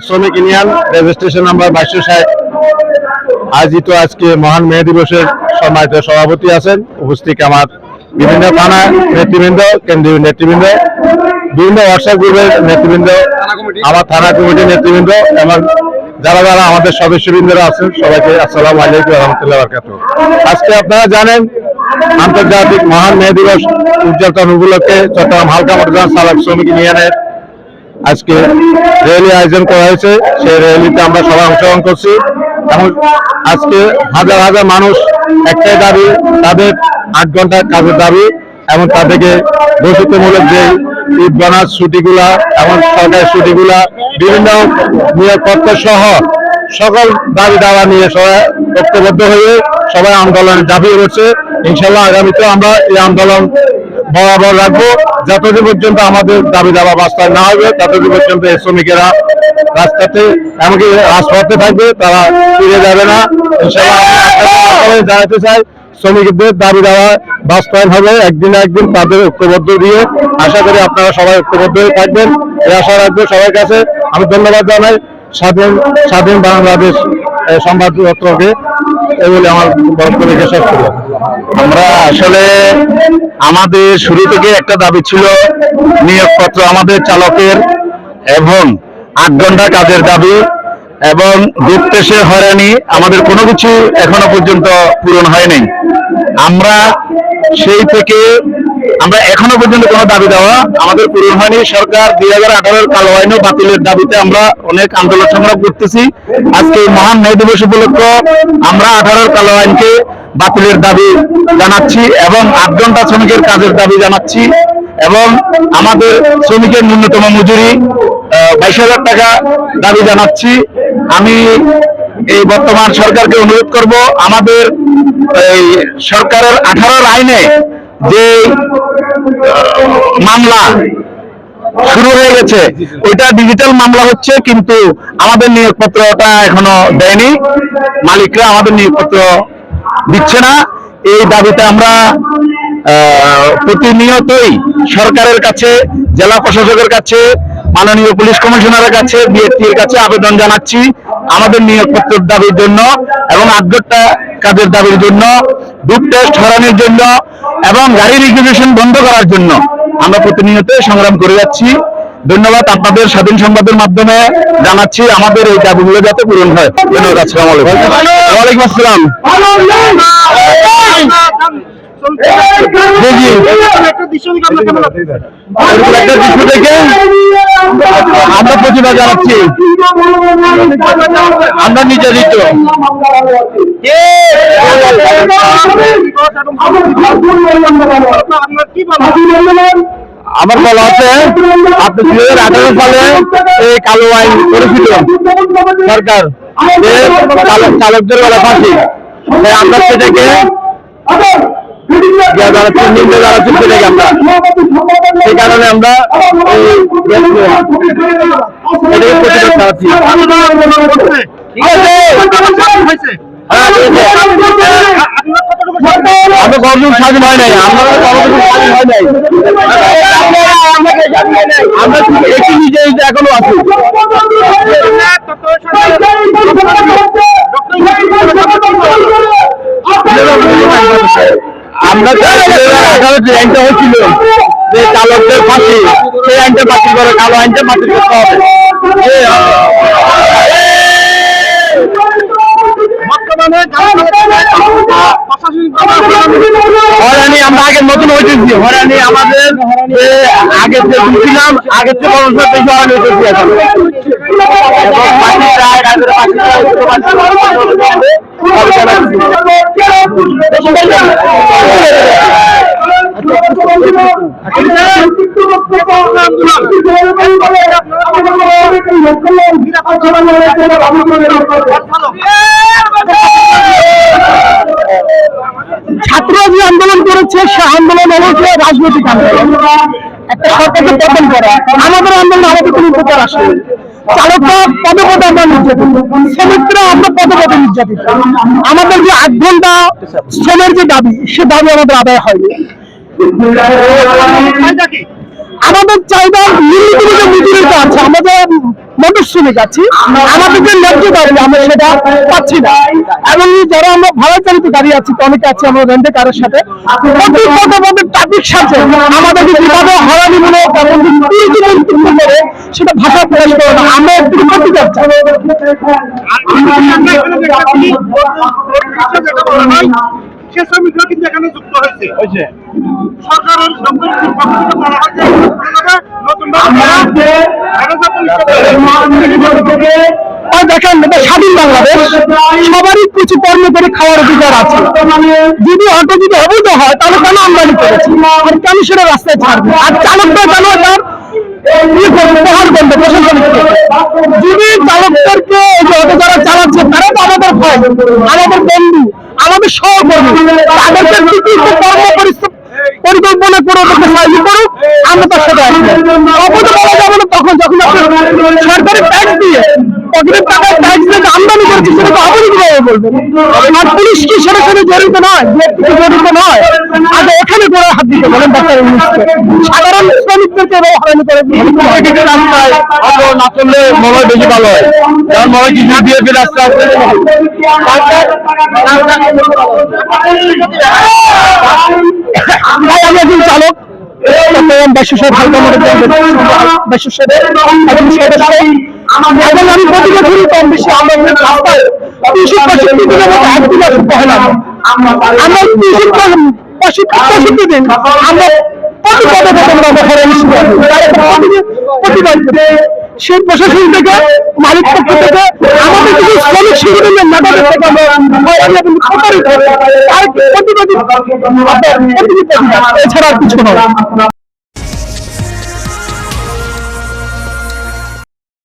শ্রমিক union registration number 2260 আয়োজিত আজকে মহান মে দিবসের সম্মানিত সভাপতি আছেন উপস্থিত আমার বিভিন্ন থানা নেতৃবৃন্দ, কেন্দ্রীয় নেতৃবৃন্দ, বিভিন্ন হোয়াটসঅ্যাপ গ্রুপের নেতৃবৃন্দ, আমার থানা কমিটির নেতৃবৃন্দ এবং যারা যারা আমাদের সদস্যবৃন্দরা আছেন সবাইকে আসসালামু আলাইকুম ওয়া রাহমাতুল্লাহি ওয়া বারাকাতুহু। আজকে আপনারা জানেন আন্তর্জাতিক মহান মে দিবস উদযাপন উপলক্ষে চট্টগ্রাম হালকা মোটরযান চালক শ্রমিক ইউনিয়নের আজকে র্যালি আয়োজন করা হয়েছে। সেই র্যালিতে আমরা সবাই অংশগ্রহণ করছি এবং আজকে হাজার হাজার মানুষ একটাই দাবি, তাদের 8 ঘন্টার কাজের দাবি এবং তাদেরকে বৈষম্যমূলক যে ঈদ বোনাস ছুটিগুলা এবং সরকারি ছুটিগুলা, বিভিন্ন নিয়োগপত্র সহ সকল দাবি দাওয়া নিয়ে সবাই ঐক্যবদ্ধ হয়ে সবাই আন্দোলনে ঝাঁপিয়ে পড়ছে। ইনশাল্লাহ আগামীতে আমরা এই আন্দোলন বরাবর রাখবো যতদিন পর্যন্ত আমাদের দাবি দাওয়া বাস্তবায়ন না হবে, ততদিন পর্যন্ত এই শ্রমিকেরা রাস্তাতে এমনকি রাজপথে থাকবে, তারা ফিরে যাবে না। ইনশাল্লাহ জানাতে চাই শ্রমিকদের দাবি দেওয়া বাস্তবায়ন হবে একদিন না একদিন, তাদের ঐক্যবদ্ধ দিয়ে আশা করি আপনারা সবাই ঐক্যবদ্ধ হয়ে থাকবেন এই আশা রাখবো সবার কাছে। আমি ধন্যবাদ জানাই স্বাধীন বাংলাদেশ সংবাদপত্রকে, এই বলে আমার বক্তব্য শেষ করি। আমরা আসলে আমাদের শুরু থেকে একটা দাবি ছিল নিয়োগপত্র আমাদের চালকের এবং 8 ঘন্টা কাজের দাবি এবং দুঃখের হয়রানি, আমাদের কোনো কিছু এখনো পর্যন্ত পূরণ হয়নি। আমরা সেই থেকে আমরা এখনো পর্যন্ত কোনো দাবি দেওয়া আমাদের পূরণ হয়নি। সরকার 2018 কালো আইন বাতিলের দাবিতে আমরা অনেক আন্দোলন সংগ্রাম করতেছি। আজকে মহান মে দিবস উপলক্ষে আমরা 18 কালো আইনকে বাতিলের দাবি জানাচ্ছি এবং 8 ঘন্টা শ্রমিকের কাজের দাবি জানাচ্ছি এবং আমাদের শ্রমিকের ন্যূনতম মজুরি 22,000 টাকা দাবি জানাচ্ছি। আমি এই বর্তমান সরকারকে অনুরোধ করব, আমাদের এই সরকারের 18 আইনে যে মামলা শুরু হয়ে গেছে ওইটা ডিজিটাল মামলা হচ্ছে, কিন্তু আমাদের নিয়োগপত্রটা এখনো দেয়নি, মালিকরা আমাদের নিয়োগপত্র দিচ্ছে না। এই দাবিতে আমরা প্রতিনিয়তই সরকারের কাছে, জেলা প্রশাসকের কাছে, মাননীয় পুলিশ কমিশনারের কাছে, বিএসটির কাছে আবেদন জানাচ্ছি আমাদের নিয়োগপত্রের দাবির জন্য এবং 8 ঘন্টা কাজের দাবির জন্য, গ্রুপ টেস্ট হরানোর জন্য এবং গাড়ি রিজার্ভেশন বন্ধ করার জন্য আমরা প্রতিনিয়ত সংগ্রাম করে যাচ্ছি। ধন্যবাদ আপনাদের স্বাধীন সংবাদের মাধ্যমে জানাচ্ছি আমাদের এই দাবিগুলো যাতে পূরণ হয়। ধন্যবাদ। আসসালামু আলাইকুম। ওয়ালাইকুম আসসালাম। আমরা প্রতিবাদ জানাচ্ছি, আমরা নির্যাতিত। আমার বলা আছে আপনি 2018 সালে এই কালো আইন করেছিল সরকার, যে চালকদের বেলা ফাঁসি, আমরা সেটাকে সেই কারণে আমরা আমরা গণতন্ত্র স্বাধীন হয় নাই, আমরা স্বাধীন হয় নাই, আমরা একটি নিজে এখনো আছি। আমরা 2018 যে আইনটা হয়েছিল যে চালকদের ফাঁসি, সেই আইনটা বাতিল করে কালো আইনটা বাতিল করতে হবে। হয়রানি আমরা আগে নতুন হইতেছি, হয়রানি আমাদের আগে যে ছিলাম আগের চেয়ে বড় বেশি হয়রানি হইতেছি এখন। ছাত্ররা যে আন্দোলন করেছে সে আন্দোলন অবশ্যই রাজনৈতিক আন্দোলন, একটা সরকারকে পতন করা। আমাদের আন্দোলন আমাদের কোনো উপকার আসে, চালকরা পদে পদে আমরা নির্যাতিত, শ্রমিকরা আমরা পদে পদে নির্যাতিত। আমাদের যে 8 ঘন্টা শ্রমের যে দাবি, সে দাবি আমাদের আদায় হয়নি। আমাদের চাহিদা ন্যূনতম যে মজুরিটা আছে, আমাদের মোটর শ্রমিক আছি, আমাদের যে ন্যায্য দাবি আমরা সেটা পাচ্ছি না। এবং যারা আমরা ভাড়া চালিত গাড়ি আছি, অনেকে আছি আমরা রেন্টে কারের সাথে ট্রাফিক সাথে আমাদেরকে যেভাবে হয়রানিমূলক এবং মন্তব্য করে সেটা ভাষা প্রকাশ করে না। আমরা একটু প্রতিকার চাই। সে শ্রমিকরা কিন্তু এখানে যুক্ত হয়েছে সরকারের দেখেন এটা স্বাধীন বাংলাদেশ, সবারই কিছু কর্ম করে খাওয়ার অধিকার আছে। যদি অটো যদি অবৈধ হয় তাহলে কেন আমদানি করেছি আর কেন সেটা রাস্তায় ছাড়বে? আর চালকরা কেন তার প্রহার করবে প্রশাসনিক থেকে? যদি চালকদেরকে এই যে অটো যারা চালাচ্ছে তারা তো আমাদের ভাই, আমাদের বন্ধু, আমাদের সহকর্মী, তাদেরকে কর্ম পরিকল্পনা করে ওদেরকে সাহায্য করুক, আমরা তার সাথে আসবো। অবৈধ বলা যাবে না তখন যখন আপনি সরকারি ট্যাক্স দিয়ে পকেটের টাকায় ট্যাক্স দিয়ে আমদানি করছি, সেটা তো অবৈধ কিভাবে বলবেন? আর পুলিশ কি সেটা কোনো জড়িত নয়, জড়িত নয়? আগে এখানে করে হাত দিতে বলেন ডাক্তার ইউনূসকে। সাধারণ শ্রমিকদেরকে হয়রানি করে রাস্তায় অটো না চললে মনে হয় বেশি ভালো হয়, কারণ মনে হয় কিছু দিয়ে রাস্তা আছে। ভাই আমি একজন চালক, ব্যবসায় হালকা মোটর ব্যবসায় এবং আমি প্রতি বছরই কম বেশি আমরা রাস্তায় 65 দিনের মতো একদিন অসুস্থ হয় না। আমরা 65 দিন আমরা প্রতিবাদ সেই প্রশাসন থেকে মালিক পক্ষ থেকে আমাদের কিছু শ্রমিক সংগঠনের নেতাদের থেকে আমরা প্রতিবাদী এছাড়া কিছু নয়।